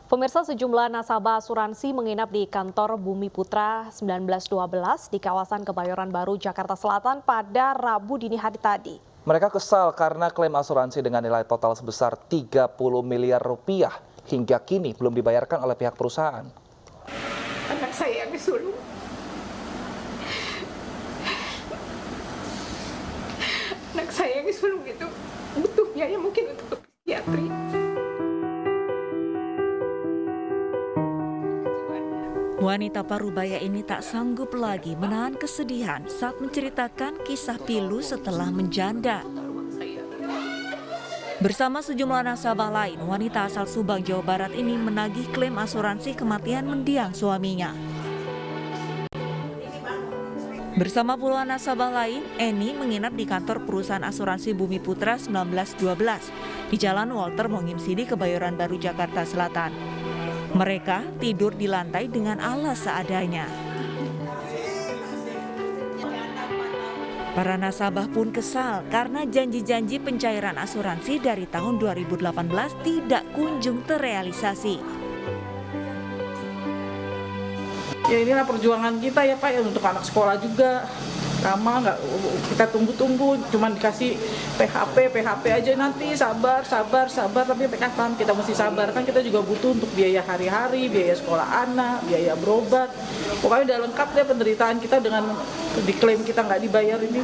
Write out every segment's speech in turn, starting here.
Pemirsa, sejumlah nasabah asuransi menginap di kantor Bumi Putra 1912 di kawasan Kebayoran Baru, Jakarta Selatan pada Rabu dini hari tadi. Mereka kesal karena klaim asuransi dengan nilai total sebesar 30 miliar rupiah hingga kini belum dibayarkan oleh pihak perusahaan. Anak saya yang disulung. Anak saya yang disulung itu butuh biaya mungkin untuk psikiatri. Wanita parubaya ini tak sanggup lagi menahan kesedihan saat menceritakan kisah pilu setelah menjanda. Bersama sejumlah nasabah lain, wanita asal Subang, Jawa Barat ini menagih klaim asuransi kematian mendiang suaminya. Bersama puluhan nasabah lain, Eni menginap di kantor perusahaan asuransi Bumi Putra 1912 di Jalan Walter Mongim Sidi, Kebayoran Baru, Jakarta Selatan. Mereka tidur di lantai dengan alas seadanya. Para nasabah pun kesal karena janji-janji pencairan asuransi dari tahun 2018 tidak kunjung terrealisasi. Ya inilah perjuangan kita ya Pak, ya untuk anak sekolah juga. Lama nggak kita tunggu-tunggu, cuman dikasih PHP aja nanti sabar, tapi kapan kita mesti sabar, kan kita juga butuh untuk biaya hari-hari, biaya sekolah anak, biaya berobat. Pokoknya udah lengkap deh penderitaan kita dengan diklaim kita nggak dibayar ini.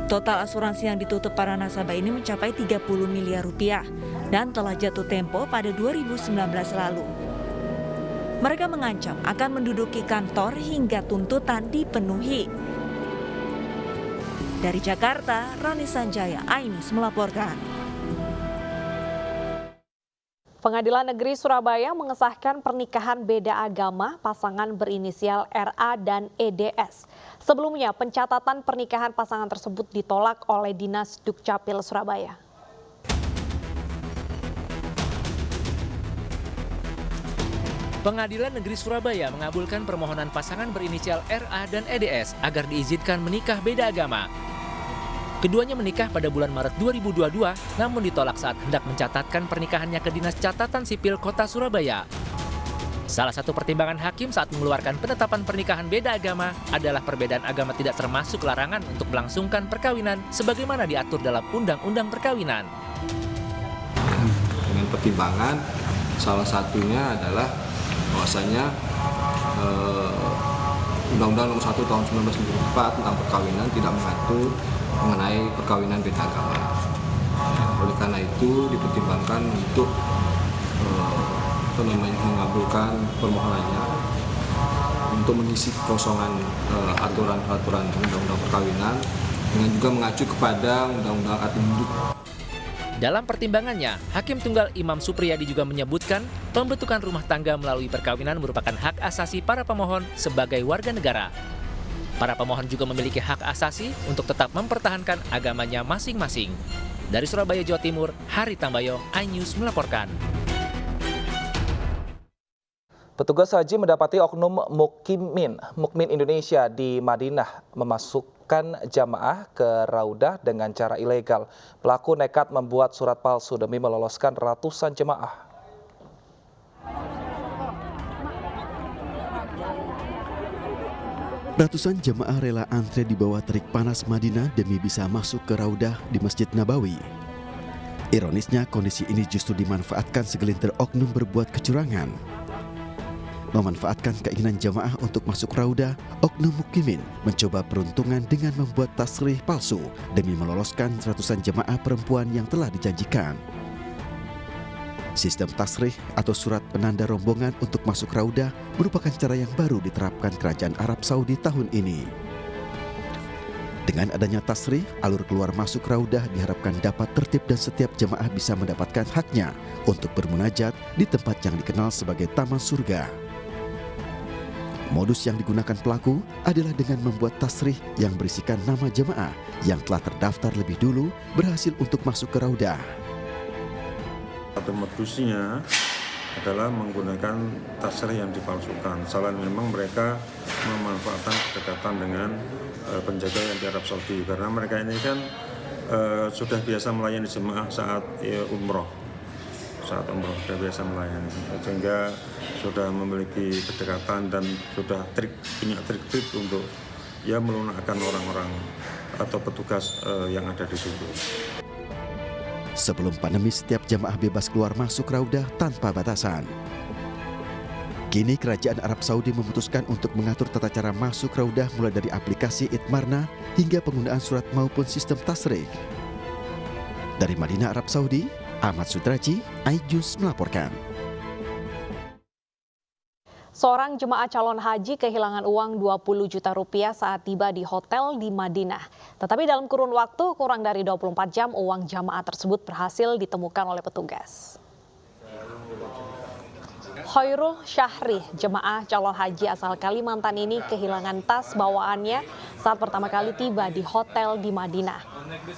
Total asuransi yang ditutup para nasabah ini mencapai 30 miliar rupiah dan telah jatuh tempo pada 2019 lalu. Mereka mengancam akan menduduki kantor hingga tuntutan dipenuhi. Dari Jakarta, Rani Sanjaya, Ainis melaporkan. Pengadilan Negeri Surabaya mengesahkan pernikahan beda agama pasangan berinisial RA dan EDS. Sebelumnya, pencatatan pernikahan pasangan tersebut ditolak oleh Dinas Dukcapil Surabaya. Pengadilan Negeri Surabaya mengabulkan permohonan pasangan berinisial RA dan EDS agar diizinkan menikah beda agama. Keduanya menikah pada bulan Maret 2022, namun ditolak saat hendak mencatatkan pernikahannya ke Dinas Catatan Sipil Kota Surabaya. Salah satu pertimbangan hakim saat mengeluarkan penetapan pernikahan beda agama adalah perbedaan agama tidak termasuk larangan untuk melangsungkan perkawinan sebagaimana diatur dalam Undang-Undang Perkawinan. Dengan pertimbangan salah satunya adalah bahwasanya Undang-Undang Nomor 1 Tahun 1994 tentang perkawinan tidak mengatur mengenai perkawinan beda agama. Oleh karena itu dipertimbangkan untuk mengabulkan permohonannya untuk mengisi kekosongan aturan-aturan Undang-Undang Perkawinan dengan juga mengacu kepada Undang-Undang Admin Duk. Dalam pertimbangannya, Hakim Tunggal Imam Supriyadi juga menyebutkan pembentukan rumah tangga melalui perkawinan merupakan hak asasi para pemohon sebagai warga negara. Para pemohon juga memiliki hak asasi untuk tetap mempertahankan agamanya masing-masing. Dari Surabaya, Jawa Timur, Hari Tambayong, iNews melaporkan. Petugas haji mendapati oknum Mukmin Indonesia di Madinah memasukkan jamaah ke Raudah dengan cara ilegal. Pelaku nekat membuat surat palsu demi meloloskan ratusan jemaah. Ratusan jemaah rela antre di bawah terik panas Madinah demi bisa masuk ke Raudah di Masjid Nabawi. Ironisnya, kondisi ini justru dimanfaatkan segelintir oknum berbuat kecurangan. Memanfaatkan keinginan jamaah untuk masuk Raudah, oknum Mukmin mencoba peruntungan dengan membuat tasrih palsu demi meloloskan ratusan jemaah perempuan yang telah dijanjikan. Sistem tasrih atau surat penanda rombongan untuk masuk Raudah merupakan cara yang baru diterapkan Kerajaan Arab Saudi tahun ini. Dengan adanya tasrih, alur keluar masuk Raudah diharapkan dapat tertib dan setiap jemaah bisa mendapatkan haknya untuk bermunajat di tempat yang dikenal sebagai Taman Surga. Modus yang digunakan pelaku adalah dengan membuat tasrih yang berisikan nama jemaah yang telah terdaftar lebih dulu berhasil untuk masuk ke Raudah. Satu modusnya adalah menggunakan tasrih yang dipalsukan. Selain memang mereka memanfaatkan kedekatan dengan penjaga yang di Arab Saudi, karena mereka ini kan sudah biasa melayani jemaah saat umroh. saat umroh sudah biasa melayani, sehingga sudah memiliki kedekatan dan sudah punya trik-trik untuk melunakkan orang-orang atau petugas yang ada di situ. Sebelum pandemi, setiap jamaah bebas keluar masuk Raudah tanpa batasan. Kini Kerajaan Arab Saudi memutuskan untuk mengatur tata cara masuk Raudah mulai dari aplikasi Itmarna hingga penggunaan surat maupun sistem tasrik. Dari Madinah, Arab Saudi, Ahmad Sudraji, iJus melaporkan. Seorang jemaah calon haji kehilangan uang 20 juta rupiah saat tiba di hotel di Madinah. Tetapi dalam kurun waktu kurang dari 24 jam, uang jamaah tersebut berhasil ditemukan oleh petugas. Khairul Syahri, jemaah calon haji asal Kalimantan ini kehilangan tas bawaannya saat pertama kali tiba di hotel di Madinah.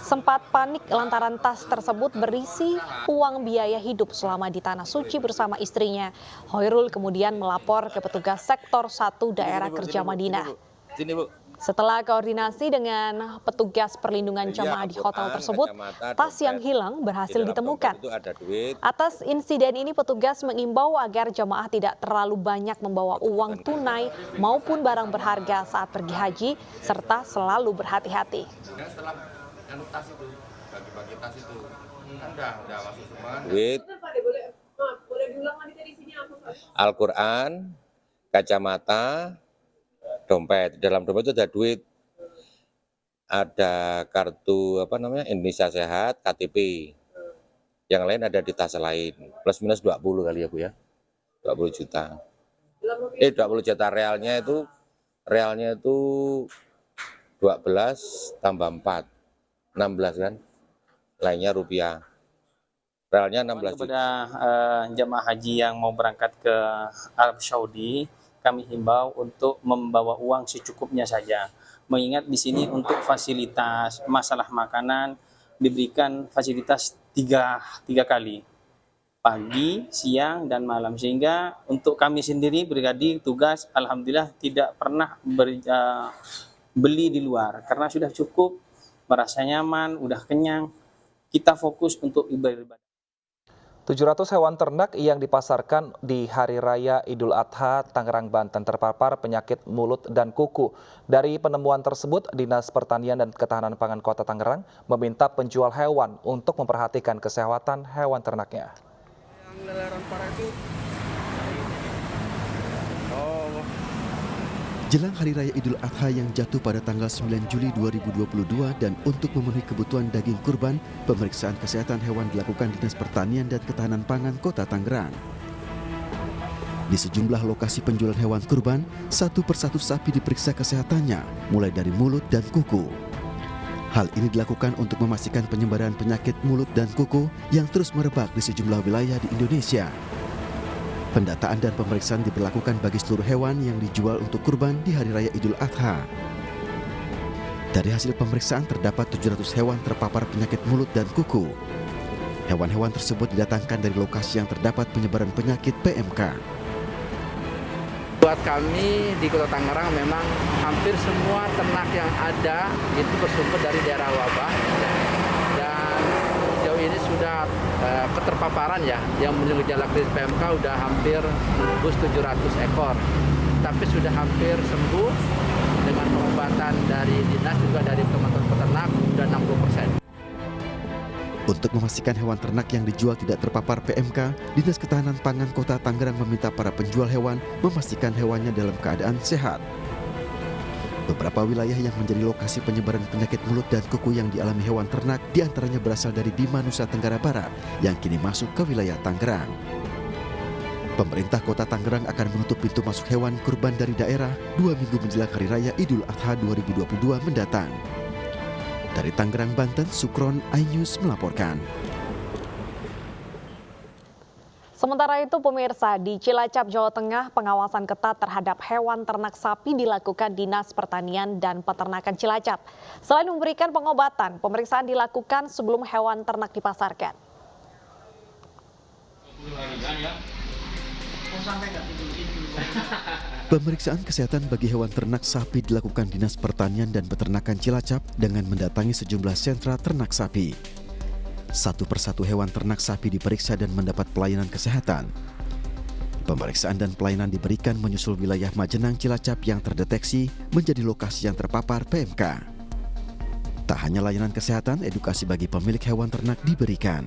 Sempat panik lantaran tas tersebut berisi uang biaya hidup selama di Tanah Suci bersama istrinya. Khairul kemudian melapor ke petugas Sektor 1 Daerah Kerja Madinah. Setelah koordinasi dengan petugas perlindungan jamaah di hotel tersebut, tas yang hilang berhasil ditemukan. Atas insiden ini, petugas mengimbau agar jamaah tidak terlalu banyak membawa uang tunai maupun barang berharga saat pergi haji, serta selalu berhati-hati. Duit, Al-Quran, kacamata, dompet. Dalam dompet itu ada duit, ada kartu Indonesia Sehat, KTP. Yang lain ada di tas lain. Plus minus 20 kali ya Bu ya. 20 juta. 20 juta realnya itu 12 tambah 4. 16 kan. Lainnya rupiah. Realnya 16 juta. Kepada jemaah haji yang mau berangkat ke Arab Saudi, kami himbau untuk membawa uang secukupnya saja. Mengingat di sini untuk fasilitas masalah makanan diberikan fasilitas tiga kali, pagi, siang, dan malam. Sehingga untuk kami sendiri pribadi tugas, alhamdulillah tidak pernah beli di luar karena sudah cukup, merasa nyaman, udah kenyang. Kita fokus untuk ibadah. 700 hewan ternak yang dipasarkan di Hari Raya Idul Adha Tangerang, Banten terpapar penyakit mulut dan kuku. Dari penemuan tersebut, Dinas Pertanian dan Ketahanan Pangan Kota Tangerang meminta penjual hewan untuk memperhatikan kesehatan hewan ternaknya. Jelang Hari Raya Idul Adha yang jatuh pada tanggal 9 Juli 2022 dan untuk memenuhi kebutuhan daging kurban, pemeriksaan kesehatan hewan dilakukan Dinas Pertanian dan Ketahanan Pangan Kota Tangerang. Di sejumlah lokasi penjualan hewan kurban, satu persatu sapi diperiksa kesehatannya, mulai dari mulut dan kuku. Hal ini dilakukan untuk memastikan penyebaran penyakit mulut dan kuku yang terus merebak di sejumlah wilayah di Indonesia. Pendataan dan pemeriksaan diberlakukan bagi seluruh hewan yang dijual untuk kurban di Hari Raya Idul Adha. Dari hasil pemeriksaan terdapat 700 hewan terpapar penyakit mulut dan kuku. Hewan-hewan tersebut didatangkan dari lokasi yang terdapat penyebaran penyakit PMK. Buat kami di Kota Tangerang memang hampir semua ternak yang ada itu bersumber dari daerah wabah. Dan sejauh ini sudah keterpaparan ya, yang gejala klinis PMK sudah hampir menembus 700 ekor. Tapi sudah hampir sembuh dengan pengobatan dari dinas juga dari teman-teman peternak sudah 60%. Untuk memastikan hewan ternak yang dijual tidak terpapar PMK, Dinas Ketahanan Pangan Kota Tangerang meminta para penjual hewan memastikan hewannya dalam keadaan sehat. Beberapa wilayah yang menjadi lokasi penyebaran penyakit mulut dan kuku yang dialami hewan ternak diantaranya berasal dari Bima, Nusa Tenggara Barat yang kini masuk ke wilayah Tangerang. Pemerintah Kota Tangerang akan menutup pintu masuk hewan kurban dari daerah 2 minggu menjelang Hari Raya Idul Adha 2022 mendatang. Dari Tangerang, Banten, Sukron, iNews melaporkan. Sementara itu pemirsa, di Cilacap, Jawa Tengah, pengawasan ketat terhadap hewan ternak sapi dilakukan Dinas Pertanian dan Peternakan Cilacap. Selain memberikan pengobatan, pemeriksaan dilakukan sebelum hewan ternak dipasarkan. Pemeriksaan kesehatan bagi hewan ternak sapi dilakukan Dinas Pertanian dan Peternakan Cilacap dengan mendatangi sejumlah sentra ternak sapi. Satu persatu hewan ternak sapi diperiksa dan mendapat pelayanan kesehatan. Pemeriksaan dan pelayanan diberikan menyusul wilayah Majenang Cilacap yang terdeteksi menjadi lokasi yang terpapar PMK. Tak hanya layanan kesehatan, edukasi bagi pemilik hewan ternak diberikan.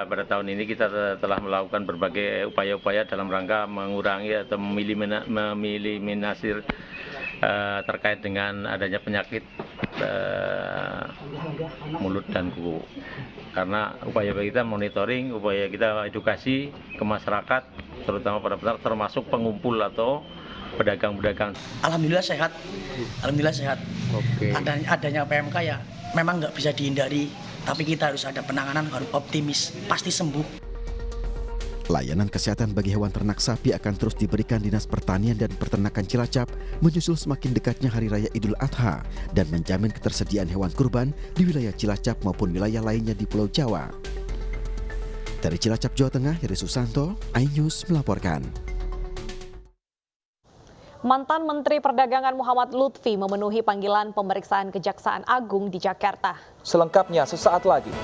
Pada tahun ini kita telah melakukan berbagai upaya-upaya dalam rangka mengurangi atau memeliminasi terkait dengan adanya penyakit mulut dan kuku. Karena upaya kita monitoring, upaya kita edukasi ke masyarakat, terutama para peternak, termasuk pengumpul atau pedagang-pedagang. Alhamdulillah sehat. Oke. Adanya PMK ya memang nggak bisa dihindari, tapi kita harus ada penanganan, harus optimis, pasti sembuh. Layanan kesehatan bagi hewan ternak sapi akan terus diberikan Dinas Pertanian dan Peternakan Cilacap menyusul semakin dekatnya Hari Raya Idul Adha dan menjamin ketersediaan hewan kurban di wilayah Cilacap maupun wilayah lainnya di Pulau Jawa. Dari Cilacap, Jawa Tengah, Heri Susanto, iNews melaporkan. Mantan Menteri Perdagangan Muhammad Lutfi memenuhi panggilan pemeriksaan Kejaksaan Agung di Jakarta. Selengkapnya sesaat lagi.